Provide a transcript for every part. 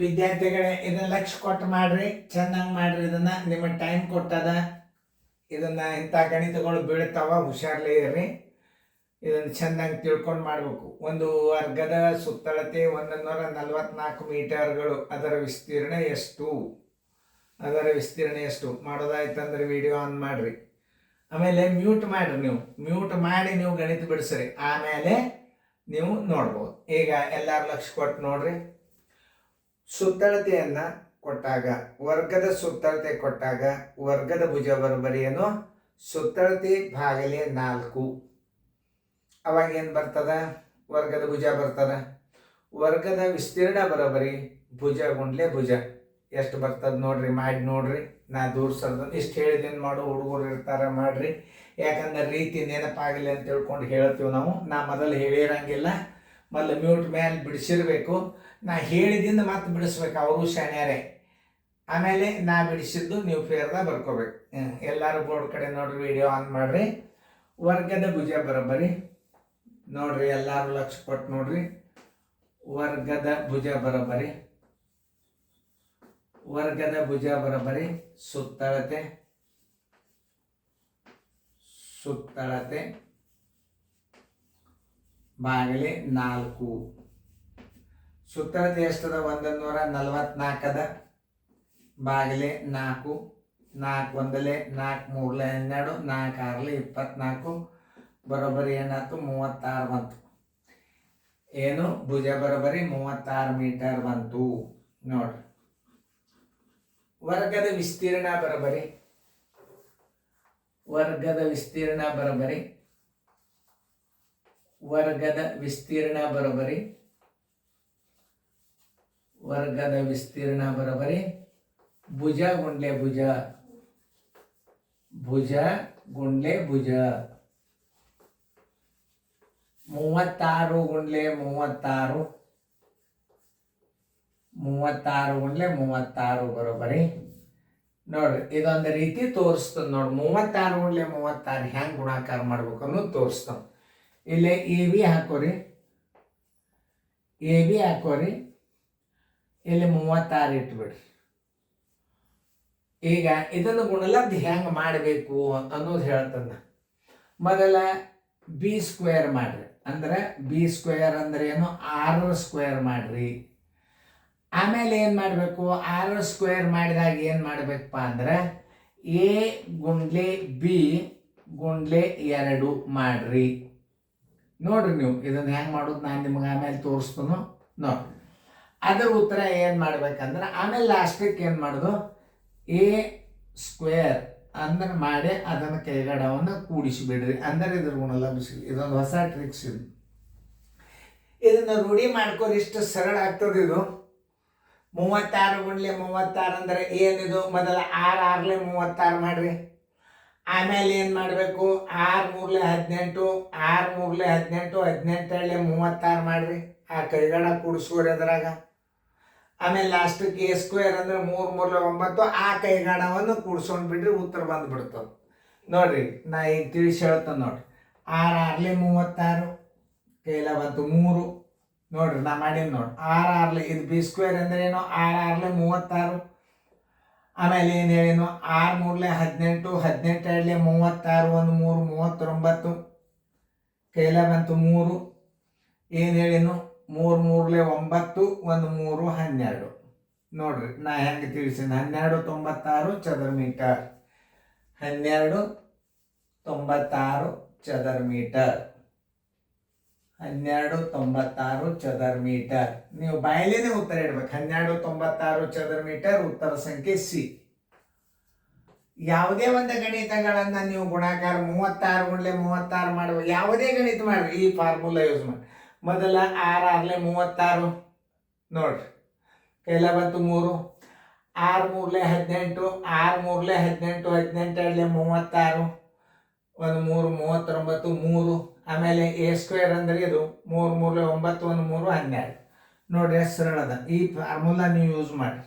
ವಿದ್ಯಾರ್ಥಿಗಳೇ, ಇದನ್ನ ಲಕ್ಷ ಕೊಟ್ಟು ಮಾಡ್ರಿ, ಚೆನ್ನಾಗಿ ಮಾಡ್ರಿ. ಇದನ್ನ ನಿಮ್ಮ ಟೈಮ್ ಕೊಟ್ಟದ. ಇದನ್ನ ಇಂಥ ಗಣಿತಗಳು ಬೀಳ್ತಾವ, ಹುಷಾರ್ಲೇ ಇರ್ರಿ. ಇದನ್ನು ಚೆನ್ನಾಗಿ ತಿಳ್ಕೊಂಡು ಮಾಡಬೇಕು. ಒಂದು ವರ್ಗದ ಸುತ್ತಳತೆ 144 ಮೀಟರ್ಗಳು. ಅದರ ವಿಸ್ತೀರ್ಣ ಎಷ್ಟು? ಮಾಡೋದಾಯ್ತಂದ್ರೆ ವಿಡಿಯೋ ಆನ್ ಮಾಡ್ರಿ. ಆಮೇಲೆ ಮ್ಯೂಟ್ ಮಾಡ್ರಿ. ಮ್ಯೂಟ್ ಮಾಡಿ ನೀವು ಗಣಿತ ಬಿಡಿಸ್ರಿ. ಆಮೇಲೆ ನೀವು ನೋಡ್ಬೋದು. ಈಗ ಎಲ್ಲರೂ ಲಕ್ಷ ಕೊಟ್ಟು ನೋಡ್ರಿ. ಸುತ್ತಳತೆಯನ್ನ ಕೊಟ್ಟಾಗ, ವರ್ಗದ ಸುತ್ತಳತೆ ಕೊಟ್ಟಾಗ ವರ್ಗದ ಭುಜ ಬರೋಬ್ಬರಿ ಏನು? ಸುತ್ತಳತೆ ಭಾಗಲೆ 4. ಅವಾಗ ಏನು ಬರ್ತದ? ವರ್ಗದ ಭುಜ ಬರ್ತದ. ವರ್ಗದ ವಿಸ್ತೀರ್ಣ ಬರೋಬ್ಬರಿ ಭುಜ ಗುಂಡ್ಲೆ ಭುಜ ಎಷ್ಟು ಬರ್ತದ ನೋಡ್ರಿ, ಮಾಡಿ ನೋಡ್ರಿ. ನಾ ದೂರ ಸರ್ದ ಇಷ್ಟು ಹೇಳಿದೇನು ಮಾಡೋ ಹುಡುಗರು ಇರ್ತಾರೆ, ಮಾಡ್ರಿ. ಯಾಕಂದ್ರೆ ರೀತಿ ನೆನಪಾಗಲಿ ಅಂತ ತಿಳ್ಕೊಂಡು ಹೇಳ್ತೀವಿ ನಾವು. ನಾ ಮೊದಲು ಹೇಳಿರಂಗಿಲ್ಲ, ಮೊದಲು ಮ್ಯೂಟ್ ಮೇಲೆ ಬಿಡಿಸಿರ್ಬೇಕು. ನಾ ಹೇಳಿದಿಂದ ಮತ್ತೆ ಬಿಡಿಸ್ಬೇಕು, ಅವರು ಶಾಣ್ಯಾರೆ. ಆಮೇಲೆ ನಾ ಬಿಡಿಸಿದ್ದು ನೀವು ಫೇರ್ದಾಗ ಬರ್ಕೋಬೇಕು. ಎಲ್ಲರೂ ಬೋರ್ಡ್ ಕಡೆ ನೋಡ್ರಿ, ವಿಡಿಯೋ ಆನ್ ಮಾಡ್ರಿ. ವರ್ಗದ ಭುಜ ಬರೋಬ್ಬರಿ ನೋಡ್ರಿ, ಎಲ್ಲರೂ ಲಕ್ಷ ಕೊಟ್ಟು ನೋಡ್ರಿ. ವರ್ಗದ ಭುಜ ಬರೋಬ್ಬರಿ ಸುತ್ತಳತೆ ಬಾಗಿಲೆ 4. ಸುತ್ತಳತೆ ಎಷ್ಟದ? 144 ಅದ. ಬಾಗಿಲೆ 4. 4 ಒಂದಲೆ 4 ಮೂರಲೆ 12, 4 ಆರಲೆ 24. ಬರೋಬ್ಬರಿ ಏನಾಯ್ತು? 36 ಬಂತು. ಏನು? ಭುಜ ಬರೋಬ್ಬರಿ 36 ಮೀಟರ್ ಬಂತು ನೋಡ್ರಿ. ವರ್ಗದ ವಿಸ್ತೀರ್ಣ ಬರೋಬ್ಬರಿ ವರ್ಗದ ವಿಸ್ತೀರ್ಣ ಬರೋಬ್ಬರಿ ಭುಜ ಗುಂಡ್ಲೆ ಭುಜ 36 ಗುಂಡ್ಲೆ 36 ಬರೋಬ್ಬರಿ ನೋಡ್ರಿ. ಇದೊಂದು ರೀತಿ ತೋರಿಸ್ತದ ನೋಡ್ರಿ. 36 ಗುಂಡ್ಲೆ 36 ಹೆಂಗೆ ಗುಣಾಕಾರ ಮಾಡ್ಬೇಕು ಅನ್ನೋದು ತೋರಿಸ್ತಾವ. ಇಲ್ಲೇ ಎ ಬಿ ಹಾಕೋರಿ, ಇಲ್ಲಿ 36 ಇಟ್ಬಿಡ್ರಿ. ಈಗ ಇದನ್ನು ಗುಣಲಬ್ಧ ಹೆಂಗೆ ಮಾಡಬೇಕು ಅನ್ನೋದು ಹೇಳ್ತದ. ಮೊದಲ ಬಿ ಸ್ಕ್ವೇರ್ ಮಾಡ್ರಿ. ಅಂದ್ರೆ ಬಿ ಸ್ಕ್ವೇರ್ ಅಂದ್ರೆ ಏನು? 6 ಸ್ಕ್ವೇರ್ ಮಾಡ್ರಿ. ಆಮೇಲೆ ಏನು ಮಾಡಬೇಕು? 6 ಸ್ಕ್ವೇರ್ ಮಾಡಿದಾಗ ಏನು ಮಾಡಬೇಕಪ್ಪ ಅಂದ್ರೆ ಎ ಗುಂಡ್ಲೆ ಬಿ ಗುಂಡ್ಲೆ 2 ಮಾಡ್ರಿ. ನೋಡ್ರಿ, ನೀವು ಇದನ್ನು ಹೆಂಗೆ ಮಾಡೋದು ನಾನು ನಿಮ್ಗೆ ಆಮೇಲೆ ತೋರಿಸ್ತಾನು ನೋಡ್ರಿ. ಅದರ ಉತ್ತರ ಏನು ಮಾಡ್ಬೇಕಂದ್ರೆ ಆಮೇಲೆ ಲಾಸ್ಟಿಗೆ ಏನು ಮಾಡೋದು? ಎ ಸ್ಕ್ವೇರ್ ಅಂದ್ರೆ ಮಾಡಿ ಅದನ್ನು ಕೈಗಡವನ್ನು ಕೂಡಿಸಿಬಿಡ್ರಿ. ಅಂದರೆ ಇದ್ರ ಗುಣಲಬ್ಧಿಸಿ. ಇದೊಂದು ಹೊಸ ಟ್ರಿಕ್ಸ್. ಇದನ್ನು ರೂಢಿ ಮಾಡ್ಕೋರಿ, ಇಷ್ಟು ಸರಳ ಆಗ್ತದೆ ಇದು. 36 ಗುಂಡ್ಲೆ 36 ಅಂದ್ರೆ ಏನಿದು? ಮೊದಲ 6 6ಲೆ 36 ಮಾಡ್ರಿ. ಆಮೇಲೆ ಏನು ಮಾಡಬೇಕು? 6 3ಲೆ 18, 6 3ಲೆ 18, 18 36 ಮಾಡ್ರಿ. ಆ ಕೈಗಡ ಕೂಡಿಸೋರಿ ಅದ್ರಾಗ. ಆಮೇಲೆ ಲಾಸ್ಟಿಗೆ ಎ ಸ್ಕ್ವೇರ್ ಅಂದ್ರೆ 3 3ಲೆ 9, ಆ ಕೈಗಾಣವನ್ನು ಕೂಡ್ಸ್ಕೊಂಡು ಬಿಡ್ರಿ, ಉತ್ತರ ಬಂದ್ಬಿಡ್ತದೆ ನೋಡ್ರಿ. ನಾ ಈಗ ತಿಳಿಸಿ ಹೇಳ್ತಾನೆ ನೋಡ್ರಿ. 6 6ಲೆ 36 ಕೈಲ ಬಂತು 3 ನೋಡ್ರಿ. ನಾ ಮಾಡೀನಿ ನೋಡ್ರಿ. 6 6ಲೆ ಇದು ಬಿ ಸ್ಕ್ವೇರ್ ಅಂದ್ರೆ ಏನು? 6 6ಲೆ 36. ಆಮೇಲೆ ಏನು ಹೇಳಿನು? 6 3ಲೆ 18, 18 2ಲೆ 36, 1 3 39 ಕೈಲ ಬಂತು 3. ಏನು ಹೇಳಿನು? 3 3ಲೆ 9, 1 3 12 ನೋಡ್ರಿ. ನಾ ಹೆಂಗೆ ತಿಳಿಸಿನ? 1296 ಚದರ ಮೀಟರ್. 1296 ಚದರ ಮೀಟರ್. 1296 ಚದರ ಮೀಟರ್. ನೀವು ಬಾಯಲೇನೆ ಉತ್ತರ ಇಡ್ಬೇಕು. 1296 ಚದರ ಮೀಟರ್ ಉತ್ತರ ಸಂಖ್ಯೆ ಸಿ. ಯಾವುದೇ ಒಂದು ಗಣಿತಗಳನ್ನ ನೀವು ಗುಣಾಕಾರ 36 ಗುಂಡ್ಲೆ 36 ಮಾಡಬೇಕು. ಯಾವುದೇ ಗಣಿತ ಮಾಡ್ರಿ, ಈ ಫಾರ್ಮುಲಾ ಯೂಸ್ ಮಾಡಿ. ಮೊದಲ 6 6ಲೆ 36 ನೋಡ್ರಿ, ಕೈಲ ಬಂತು 3. 6 3ಲೆ 18, 6 3ಲೆ 18, 18 2ಲೆ 36, 1 3 39 3. ಆಮೇಲೆ ಎ ಸ್ಕ್ವೇರ್ ಅಂದ್ರೆ ಇದು 3 3ಲೆ 9, 1 3 12 ನೋಡ್ರಿ. ಎಷ್ಟು ಸರಳ ಅದ. ಈ ಫಾರ್ಮುಲಾ ನೀವು ಯೂಸ್ ಮಾಡಿ.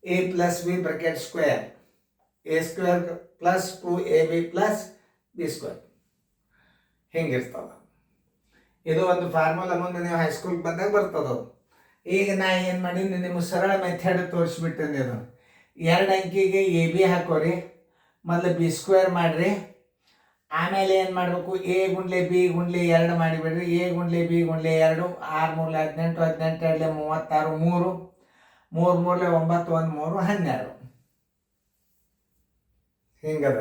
A plus B bracket square, A square plus 2ab plus B square ಹಿಂಗಿರ್ತದ. ಇದು ಒಂದು ಫಾರ್ಮುಲಾ ಮುಂದೆ ನೀವು ಹೈಸ್ಕೂಲ್ಗೆ ಬಂದಾಗ ಬರ್ತದ. ಈಗ ನಾ ಏನು ಮಾಡೀನಿ ನಿಮಗೆ ಸರಳ ಮೆಥಡ್ ತೋರಿಸ್ಬಿಟ್ಟೇನೆ. ಇದು 2 ಅಂಕಿಗೆ ಎ ಬಿ ಹಾಕೋರಿ, ಮೊದಲು ಬಿ ಸ್ಕ್ವೇರ್ ಮಾಡಿರಿ. ಆಮೇಲೆ ಏನು ಮಾಡಬೇಕು, ಎ ಗುಂಡ್ಲೆ ಬಿ ಗುಂಡ್ಲೆ 2 ಮಾಡಿಬಿಡ್ರಿ. ಎ ಗುಂಡ್ಲೆ ಬಿ ಗುಂಡ್ಲೆ 2, 6 3 18, 18 2 36, 3 3 3 9 1 3 12. ಹಿಂಗದ.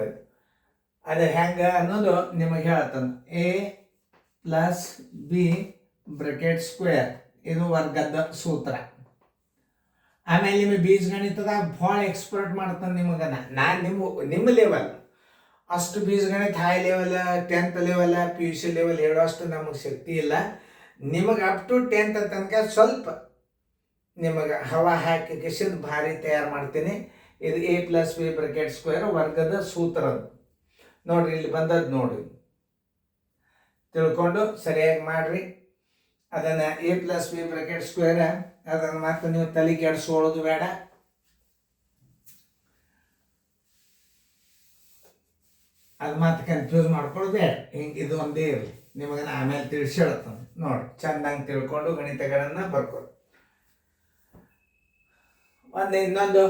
ಅದು ಹೆಂಗೆ ಅನ್ನೋದು ನಿಮಗೆ ಹೇಳ್ತಾನೆ. A plus B bracket square, ಇದು ವರ್ಗದ ಸೂತ್ರ. ಆಮೇಲೆ ನಿಮಗೆ ಬೀಜಗಣಿತದಾಗ ಭಾಳ ಎಕ್ಸ್ಪರ್ಟ್ ಮಾಡ್ತಾನೆ ನಿಮಗೆ. ನಾನು ನಿಮ್ಮ ಲೆವೆಲ್ ಅಷ್ಟು ಬೀಜಗಣಿತ high level 10th level PUC level ಹೇಳೋಷ್ಟು ನಮಗೆ ಶಕ್ತಿ ಇಲ್ಲ. ನಿಮಗೆ ಅಪ್ ಟು 10th ತನಕ ಸ್ವಲ್ಪ ನಿಮಗೆ ಹವಾ ಹಾಕಿ ಕಿಶನ್ ಭಾರಿ ತಯಾರು ಮಾಡ್ತೀನಿ. ಇದು A plus B bracket square ವರ್ಗದ ಸೂತ್ರ ನೋಡ್ರಿ, ಇಲ್ಲಿ ಬಂದದ್ದು ನೋಡಿ, ತಿಳ್ಕೊಂಡು ಸರಿಯಾಗಿ ಮಾಡ್ರಿ. ಅದನ್ನು A plus B bracket square ಅದನ್ನು ಮತ್ತೆ ನೀವು ತಲೆ ಕೆಡಿಸ್ಕೊಳ್ಳೋದು ಬೇಡ. ಅದು ಮತ್ತೆ ಕನ್ಫ್ಯೂಸ್ ಮಾಡ್ಕೊಳ್ಳೋದು ಬೇಡ. ಹಿಂಗೆ ಇದು ಒಂದೇ ಇರಲಿ, ನಿಮಗೆ ಆಮೇಲೆ ತಿಳಿಸಿ ಹೇಳ್ತಾನೆ ನೋಡಿ. ಚೆಂದಂಗೆ ತಿಳ್ಕೊಂಡು ಗಣಿತಗಳನ್ನು ಬರ್ಕೊಳ್ಳಿ. ಇನ್ನೊಂದು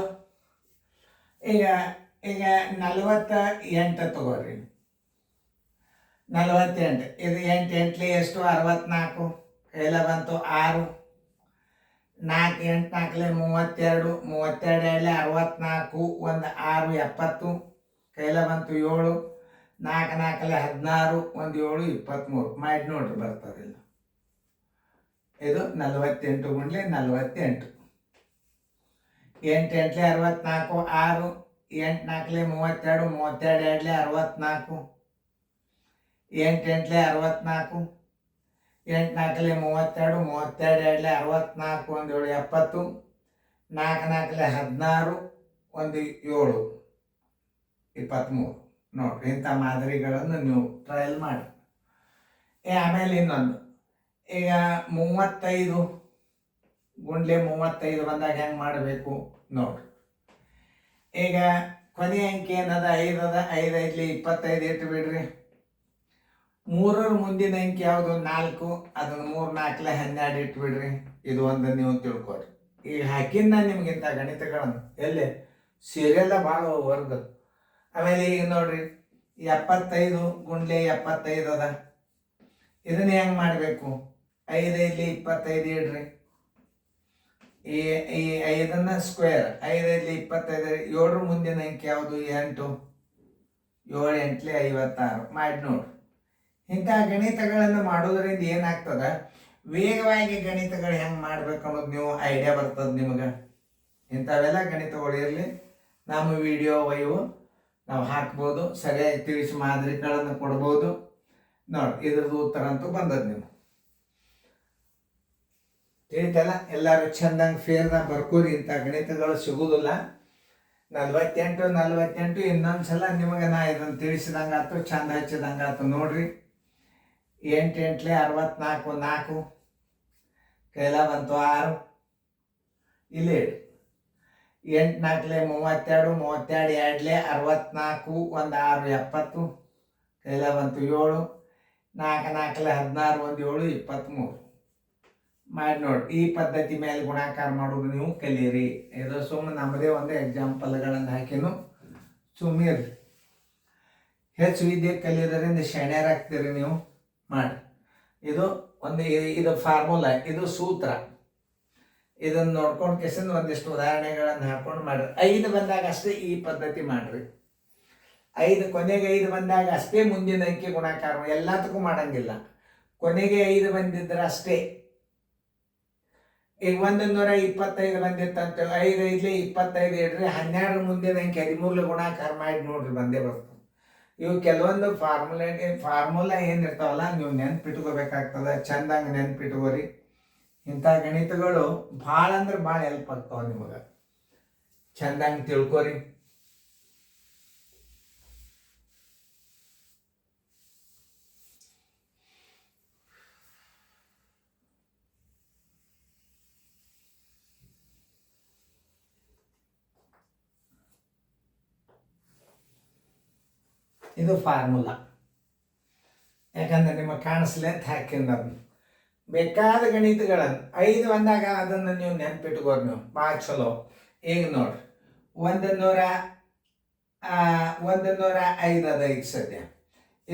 ಈಗ ಈಗ 48 ತಗೋರಿ. 48 ಇದು 8 8 ಎಷ್ಟು 64, ಕೈಲ ಬಂತು 6, 4 8 4 32, 32 64, 1 6 70, ಕೈಲ ಬಂತು 7, 4 4 16, 1 7 23. ಮಾಡಿ ನೋಡ್ರಿ ಬರ್ತದಿಲ್ಲ. ಇದು 48 ಗುಂಡ್ಲೆ 48. 8 8 64, 6, 8 4 32, 32 64, 8 8 64, 8 4 32, 32 64, 1 7 70, 4 4 16, 1 7 23. ನೋಡ್ರಿ, ಇಂಥ ಮಾದರಿಗಳನ್ನು ನೀವು ಟ್ರಯಲ್ ಮಾಡಿ. ಆಮೇಲೆ ಇನ್ನೊಂದು, ಈಗ 35 ಗುಂಡ್ಲೆ 35 ಬಂದಾಗ ಹೆಂಗೆ ಮಾಡಬೇಕು ನೋಡ್ರಿ. ಈಗ ಕೊನೆ ಅಂಕಿ ಏನದ 5 ಅದ. 5 5 25 ಇಟ್ಟು ಬಿಡ್ರಿ. 3ರ ಮುಂದಿನ ಅಂಕಿ ಯಾವುದು 4, ಅದನ್ನು 3 4 12 ಇಟ್ಟು ಬಿಡ್ರಿ. ಇದು ಒಂದು ನೀವು ತಿಳ್ಕೊರಿ. ಈಗ ಹಾಕಿನ ನಾನು ನಿಮ್ಗಿಂತ ಗಣಿತಗಳನ್ನು ಎಲ್ಲಿ ಸೀರಿಯಲ್ದ ಭಾಳ ವರ್ಗ. ಆಮೇಲೆ ಈಗ ನೋಡ್ರಿ 75 ಗುಂಡ್ಲೆ 75 ಅದ. ಇದನ್ನ ಹೆಂಗೆ ಮಾಡಬೇಕು, 5 5 25 ಇಡ್ರಿ. ಈ 5ನ್ನ ಸ್ಕ್ವೇರ್, 5 5 25, 7ರ ಮುಂದಿನ ಅಂಕಿ ಯಾವುದು 8, 7 8 56 ಮಾಡಿ ನೋಡ್ರಿ. ಇಂಥ ಗಣಿತಗಳನ್ನು ಮಾಡೋದ್ರಿಂದ ಏನಾಗ್ತದ, ವೇಗವಾಗಿ ಗಣಿತಗಳು ಹೆಂಗೆ ಮಾಡ್ಬೇಕು ಅನ್ನೋದು ನೀವು ಐಡಿಯಾ ಬರ್ತದೆ ನಿಮಗೆ. ಇಂಥವೆಲ್ಲ ಗಣಿತಗಳು ಇರಲಿ, ನಮ್ಮ ವಿಡಿಯೋ ವೈವು ನಾವು ಹಾಕ್ಬೋದು, ಸರಿಯಾಗಿ ತಿಳಿಸಿ ಮಾದರಿಗಳನ್ನು ಕೊಡ್ಬೋದು ನೋಡಿ. ಇದ್ರದ್ದು ಉತ್ತರ ಅಂತೂ ಬಂದದ್ದು ನೀವು ತಿಳಿತಲ್ಲ. ಎಲ್ಲರೂ ಚೆಂದಂಗೆ ಫೇರ್ದಾಗ ಬರ್ಕೋರಿ. ಇಂಥ ಗಣಿತಗಳು ಸಿಗೋದಿಲ್ಲ. 48 48 ಇನ್ನೊಂದು ಸಲ ನಿಮಗೆ ನಾ ಇದನ್ನು ತಿಳಿಸಿದಂಗೆ ಆಯ್ತು, ಚಂದ ಹಚ್ಚಿದಂಗೆ ಆಯ್ತು ನೋಡ್ರಿ. 8 8 64, 4 ಕೈಲ ಬಂತು 6, ಇಲ್ಲಿ 8 4 32, 32 2 64, 1 6 70, ಕೈಲ ಬಂತು 7, 4 4 16, 1 7 23 ಮಾಡಿ ನೋಡಿ. ಈ ಪದ್ಧತಿ ಮೇಲೆ ಗುಣಾಕಾರ ಮಾಡೋದು ನೀವು ಕಲೀರಿ. ಇದು ಸುಮ್ಮನೆ ನಮ್ಮದೇ ಒಂದು ಎಕ್ಸಾಂಪಲ್ಗಳನ್ನು ಹಾಕಿನು ಸುಮ್ಮನಿರಿ. ಹೆಚ್ಚು ವಿದ್ಯೆ ಕಲಿಯೋದರಿಂದ ಶಾಣ್ಯರಾಗ್ತೀರಿ ನೀವು ಮಾಡಿ. ಇದು ಒಂದು ಇದು ಫಾರ್ಮುಲಾ, ಇದು ಸೂತ್ರ. ಇದನ್ನು ನೋಡ್ಕೊಂಡು ಕೆಸನ್ ಒಂದಿಷ್ಟು ಉದಾಹರಣೆಗಳನ್ನು ಹಾಕೊಂಡು ಮಾಡ್ರಿ. 5 ಬಂದಾಗ ಅಷ್ಟೇ ಈ ಪದ್ಧತಿ ಮಾಡ್ರಿ. 5 ಕೊನೆಗೆ 5 ಬಂದಾಗ ಅಷ್ಟೇ ಮುಂದಿನ ಅಂಕಿ ಗುಣಾಕಾರ. ಎಲ್ಲದಕ್ಕೂ ಮಾಡಂಗಿಲ್ಲ, ಕೊನೆಗೆ 5 ಬಂದಿದ್ರೆ ಅಷ್ಟೇ. ಈಗ 125 ಬಂದಿತ್ತಂತ 5 5 25 ಇಡ್ರಿ. 12 ಮುಂದಿನ ಅಂಕಿ 13 ಗುಣಾಕಾರ ಮಾಡಿ ನೋಡ್ರಿ, ಬಂದೇ ಬರ್ತದೆ. ಇವು ಕೆಲವೊಂದು ಫಾರ್ಮುಲಾ ಏನಿರ್ತಾವಲ್ಲ ನೀವು ನೆನ್ಪಿಟ್ಕೋಬೇಕಾಗ್ತದೆ. ಚಂದಂಗೆ ನೆನ್ಪಿಟ್ಕೋರಿ. ಇಂಥ ಗಣಿತಗಳು ಭಾಳ ಅಂದ್ರೆ ಭಾಳ ಹೆಲ್ಪ್ ಆಗ್ತಾವ ನಿಮಗೆ. ಚಂದಂಗೆ ತಿಳ್ಕೊರಿ. ಇದು ಫಾರ್ಮುಲಾ, ಯಾಕಂದ್ರೆ ನಿಮಗೆ ಕಾಣಿಸ್ಲಿ ಅಂತ ಹಾಕಿಂದ ಬೇಕಾದ ಗಣಿತಗಳನ್ನು 5 ಬಂದಾಗ ಅದನ್ನು ನೀವು ನೆನ್ಪಿಟ್ಕೋರಿ ನೀವು ಭಾಳ ಚಲೋ. ಈಗ ನೋಡ್ರಿ 105 ಅದ ಈಗ ಸದ್ಯ,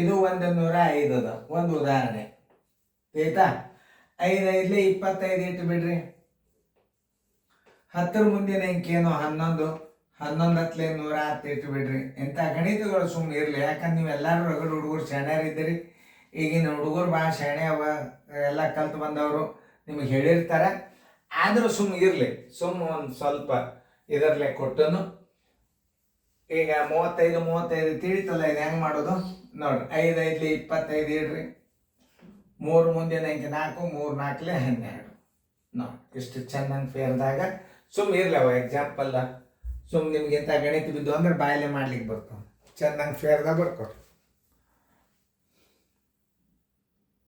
ಇದು 105 ಅದ. ಒಂದು ಉದಾಹರಣೆ ಆಯ್ತಾ. 5 5 25 ಇಟ್ಟು ಬಿಡ್ರಿ. 10 ಮುಂದಿನ ಅಂಕಿ ಏನು 11, 11 ಹತ್ತಲೆ 110 ಇಟ್ಟು ಬಿಡ್ರಿ. ಇಂಥ ಗಣಿತಗಳು ಸುಮ್ಮನೆ ಇರಲಿ, ಯಾಕಂದ್ರೆ ನೀವು ಎಲ್ಲರೂ ರಗಡ್ ಹುಡುಗರು ಶಾಣ್ಯಾರಿದ್ದೀರಿ. ಈಗಿನ ಹುಡುಗರು ಭಾಳ ಶಾಣೆ ಅವ, ಎಲ್ಲ ಕಲ್ತು ಬಂದವರು, ನಿಮಗೆ ಹೇಳಿರ್ತಾರೆ. ಆದರೂ ಸುಮ್ಮನೆ ಇರಲಿ, ಒಂದು ಸ್ವಲ್ಪ ಇದರಲ್ಲೇ ಕೊಟ್ಟನು. ಈಗ 35 ತಿಳಿತಲ್ಲ, ಇದು ಹೆಂಗೆ ಮಾಡೋದು ನೋಡ್ರಿ. 5 5 25 ಇಡ್ರಿ. 3 ಮುಂದಿನ ಅಂಕಿ 4, 3 4 12 ನೋಡಿ. ಇಷ್ಟು ಚೆನ್ನಾಗಿ ಫೇರ್ದಾಗ ಸುಮ್ಮನೆ ಇರಲಿ ಅವ ಎಕ್ಸಾಂಪಲ್. ಸುಮ್ಮನೆ ನಿಮ್ಗೆ ಇಂಥ ಗಣಿತ ಬಿದ್ದು ಅಂದ್ರೆ ಬಾಯಲ್ಲೇ ಮಾಡ್ಲಿಕ್ಕೆ ಬರ್ತಾವೆ. ಚೆನ್ನಾಗಿ ಫೇರ್ದಾಗ ಬರ್ಕೊಡ್ರಿ.